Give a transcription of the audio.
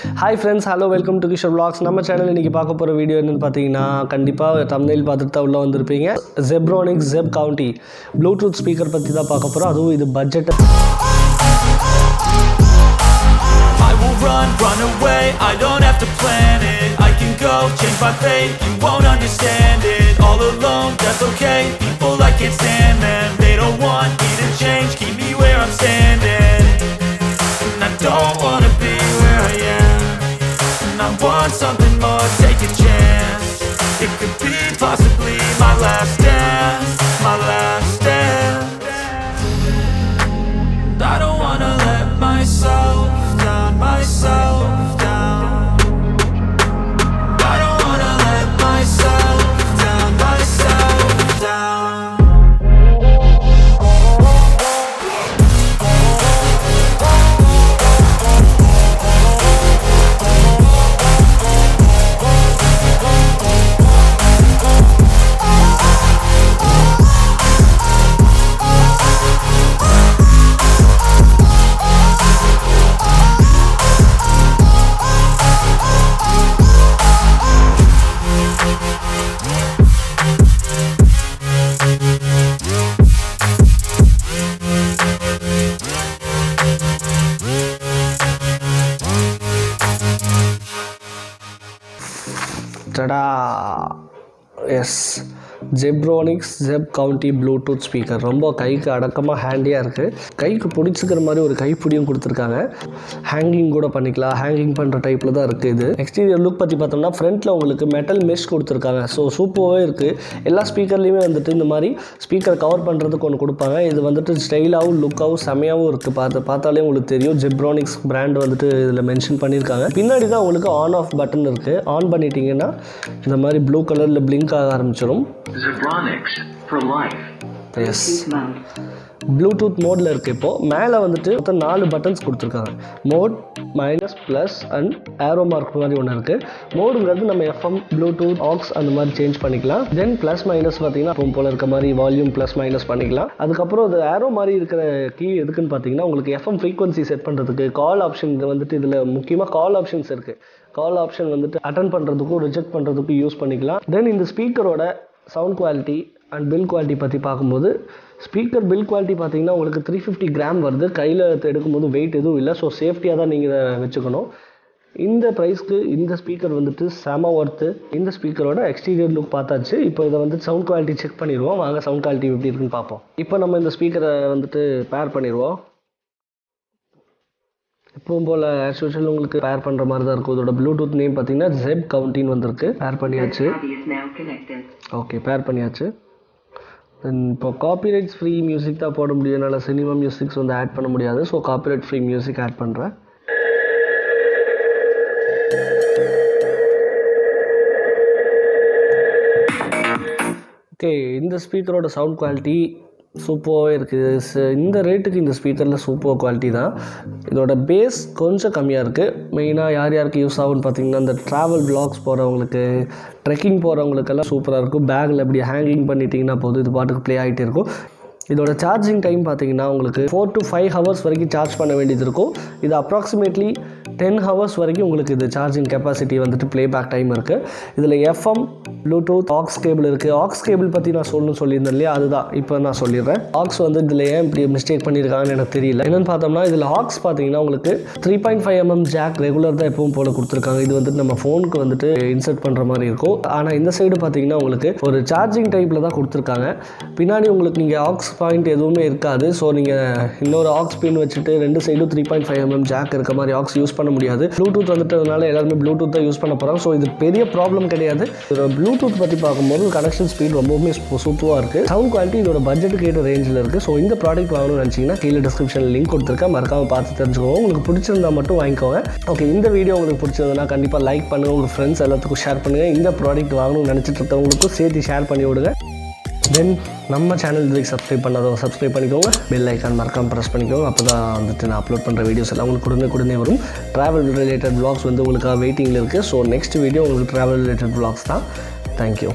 Hi friends, hello, welcome to Kishore Vlogs. நம்ம channel இன்னைக்கு பார்க்க போற வீடியோ என்னன்னு பாத்தீங்கன்னா கண்டிப்பா thumbnail பார்த்துட்டு தான் உள்ள வந்திருப்பீங்க. Zebronics Zeb County Bluetooth speaker பத்தி தான் பார்க்க போறோம். அதுவும் இது budget. I will run away. I don't have to plan it. I can go change my fate. You won't understand it. All alone, that's okay. People I can't stand them. They don't want me to change. Keep me where I'm standing. And I don't wanna be where I am. And I want something more, take a chance. It could be possibly my last dance. My last dance. I don't wanna let myself down, myself down. I don't wanna let myself down, myself down. tada, yes, Zebronics Zeb County Bluetooth speaker. ரொம்ப கைக்கு அடக்கமாக ஹேண்டியாக இருக்குது. கைக்கு பிடிச்சிக்கிற மாதிரி ஒரு கைப்பிடியும் கொடுத்துருக்காங்க. Hanging கூட பண்ணிக்கலாம். ஹேங்கிங் பண்ணுற டைப்பில் தான் இருக்குது இது. எக்ஸ்டீரியர் லுக் பற்றி பார்த்தோம்னா ஃப்ரண்ட்டில் உங்களுக்கு மெட்டல் மெஷ் கொடுத்துருக்காங்க. ஸோ சூப்பராகவே இருக்குது. எல்லா ஸ்பீக்கர்லேயுமே வந்துட்டு இந்த மாதிரி ஸ்பீக்கர் கவர் பண்ணுறதுக்கு ஒன்று கொடுப்பாங்க. இது வந்துட்டு ஸ்டைலாகவும் லுக்காகவும் செமையாகவும் இருக்குது. பார்த்தாலே உங்களுக்கு தெரியும் Zebronics பிராண்ட் வந்துட்டு இதில் மென்ஷன் பண்ணியிருக்காங்க. பின்னாடி தான் உங்களுக்கு ஆன் ஆஃப் பட்டன் இருக்குது. ஆன் பண்ணிட்டீங்கன்னா இந்த மாதிரி ப்ளூ கலரில் பிளிங்க் ஆக ஆரம்பிச்சிடும். Zebronics for life. Yes, bluetooth மோடில் இருக்குது. இப்போது மேலே வந்துட்டு மொத்தம் 4 பட்டன்ஸ் கொடுத்துருக்காங்க. Mode, minus, plus and arrow mark மாதிரி ஒன்று இருக்குது. மோடுங்கிறது நம்ம எஃப்எம், ப்ளூடூத், ஆக்ஸ் அந்த மாதிரி சேஞ்ச் பண்ணிக்கலாம். தென் ப்ளஸ் மைனஸ் பார்த்தீங்கன்னா இப்போ போல் இருக்க மாதிரி வால்யூம் ப்ளஸ் மைனஸ் பண்ணிக்கலாம். அதுக்கப்புறம் அது ஏரோ மாதிரி இருக்கிற கீ எதுக்குன்னு பார்த்தீங்கன்னா உங்களுக்கு எஃப்எம் ஃப்ரீக்வன்சி செட் பண்ணுறதுக்கு, கால் ஆப்ஷன் வந்துட்டு இதில் முக்கியமாக கால் ஆப்ஷன்ஸ் இருக்குது. கால் ஆப்ஷன் வந்துட்டு அட்டன் பண்ணுறதுக்கும் ரிஜெக்ட் பண்ணுறதுக்கும் யூஸ் பண்ணிக்கலாம். தென் இந்த ஸ்பீக்கரோட sound quality and build quality பற்றி பார்க்கும்போது ஸ்பீக்கர் பில் குவாலிட்டி பார்த்தீங்கன்னா உங்களுக்கு 350 கிராம் வருது. கையில் எடுக்கும்போது வெயிட் எதுவும் இல்லை. ஸோ சேஃப்டியாக தான் நீங்கள் இதை வச்சுக்கணும். இந்த ப்ரைஸ்க்கு இந்த ஸ்பீக்கர் வந்துட்டு செம ஒர்த்து. இந்த ஸ்பீக்கரோட எக்ஸ்டீரியர் லுக் பார்த்தாச்சு. இப்போ இதை வந்து சவுண்ட் குவாலிட்டி செக் பண்ணிடுவோம். வாங்க சவுண்ட் குவாலிட்டி எப்படி இருக்குன்னு பார்ப்போம். இப்போ நம்ம இந்த ஸ்பீக்கரை வந்துட்டு பேர் பண்ணிடுவோம். எப்பவும் போல் ஆஸ் யூஷுவல் உங்களுக்கு பேர் பண்ணுற மாதிரி தான் இருக்கும். இதோட ப்ளூடூத் நேம் பார்த்தீங்கன்னா Zeb Countyன்னு வந்திருக்கு. பேர் பண்ணியாச்சு. ஓகே, பேர் பண்ணியாச்சு. தென் இப்போ காப்பிரைட்ஸ் ஃப்ரீ மியூசிக் தான் போட முடியும். என்னால் சினிமா மியூசிக்ஸ் வந்து ஆட் பண்ண முடியாது. So copyright free music add பண்ணுறேன். ஓகே, இந்த ஸ்பீக்கரோட சவுண்ட் குவாலிட்டி சூப்பராகவே இருக்குது. இந்த ரேட்டுக்கு இந்த ஸ்பீக்கரில் சூப்பர் குவாலிட்டி தான். இதோட பேஸ் கொஞ்சம் கம்மியாக இருக்குது. மெயினாக யார் யாருக்கு யூஸ் ஆகும்னு பார்த்தீங்கன்னா இந்த ட்ராவல் வ்ளாக்ஸ் போகிறவங்களுக்கு, ட்ரெக்கிங் போகிறவங்களுக்கெல்லாம் சூப்பராக இருக்கும். பேக்கில் இப்படி ஹேங்கிங் பண்ணிட்டீங்கன்னா போதும், இது பாட்டுக்கு ப்ளே ஆகிட்டே இருக்கும். இதோட சார்ஜிங் டைம் பார்த்தீங்கன்னா உங்களுக்கு 4 to 5 ஹவர்ஸ் வரைக்கும் சார்ஜ் பண்ண வேண்டியது இருக்கும். இது அப்ராக்சிமேட்லி 10 ஹவர்ஸ் வரைக்கும் உங்களுக்கு இது சார்ஜிங் கெப்பாசிட்டி வந்துட்டு ப்ளே பேக் டைம் இருக்குது. இதில் எஃப்எம், ப்ளூடூத், ஆக்ஸ் கேபிள் இருக்குது. ஆக்ஸ் கேபிள் பற்றி நான் சொல்லியிருந்தேன் இல்லையா, அதுதான் இப்போ நான் சொல்லிடுறேன். ஆக்ஸ் வந்து இதில் ஏன் இப்படி மிஸ்டேக் பண்ணியிருக்காங்கன்னு எனக்கு தெரியல. என்னென்னு பார்த்தோம்னா இதில் ஆக்ஸ் பார்த்தீங்கன்னா உங்களுக்கு 3.5 mm ஜாக் ரெகுலர் தான் எப்பவும் போல் கொடுத்துருக்காங்க. இது வந்துட்டு நம்ம ஃபோனுக்கு வந்துட்டு இன்சர்ட் பண்ணுற மாதிரி இருக்கும். ஆனால் இந்த சைடு பார்த்தீங்கன்னா உங்களுக்கு ஒரு சார்ஜிங் டைப்பில் தான் கொடுத்துருக்காங்க. பின்னாடி உங்களுக்கு நீங்கள் ஆக்ஸ் பாயிண்ட் எதுவுமே இருக்காது. ஸோ நீங்கள் இன்னொரு ஆக்ஸ் பின் வச்சுட்டு 2 சைடும் 3.5 mm ஜாக் இருக்க மாதிரி ஆக்ஸ் யூஸ் பண்ண முடியாது. ப்ளூடூத் வந்துட்டதுனால எல்லாருமே ப்ளூடூத் தான் யூஸ் பண்ண போகிறாங்க. ஸோ இது பெரிய ப்ராப்ளம் கிடையாது. ப்ளூடூத் பற்றி பார்க்கும்போது கனெக்ஷன் ஸ்பீட் ரொம்பவுமே சூப்பராக இருக்குது. சவுண்ட் குவாலிட்டி இதோட பட்ஜெட்டுக்கு ஏற்ற ரேஞ்சில் இருக்குது. ஸோ இந்த ப்ராடக்ட் வாங்கணும்னு நினச்சிங்கன்னா கீழே டிஸ்கிரிப்ஷனில் லிங்க் கொடுத்துருக்கேன். மறக்காமல் பார்த்து தெரிஞ்சுக்கோங்க. உங்களுக்கு பிடிச்சிருந்தா மட்டும் வாங்கிக்கோங்க. ஓகே, இந்த வீடியோ உங்களுக்கு பிடிச்சதுன்னா கண்டிப்பாக லைக் பண்ணுங்கள். உங்கள் ஃப்ரெண்ட்ஸ் எல்லாத்துக்கும் ஷேர் பண்ணுங்கள். இந்த ப்ராடக்ட் வாங்கணும்னு நினச்சிட்டு இருக்கவங்களுக்கும் சேர்த்து ஷேர் பண்ணி விடுங்க. தென் நம்ம சேனல் இதுக்கு சப்ஸ்கிரைப் பண்ணாதவங்க சப்ஸ்கிரைப் பண்ணிக்கோங்க. பெல் ஐக்கான் மறக்காமல் ப்ரெஸ் பண்ணிக்கோங்க. அப்போ தான் வந்துட்டு நான் அப்லோட் பண்ணுற வீடியோஸ் எல்லாம் உங்களுக்கு உடனே வரும். ட்ராவல் ரிலேட்டட் வ்ளாக்ஸ் வந்து உங்களுக்கு வெயிட்டிங்கில் இருக்குது. ஸோ நெக்ஸ்ட் வீடியோ உங்களுக்கு ட்ராவல் ரிலேட்டட் வ்ளாக்ஸ் தான். தேங்க்யூ.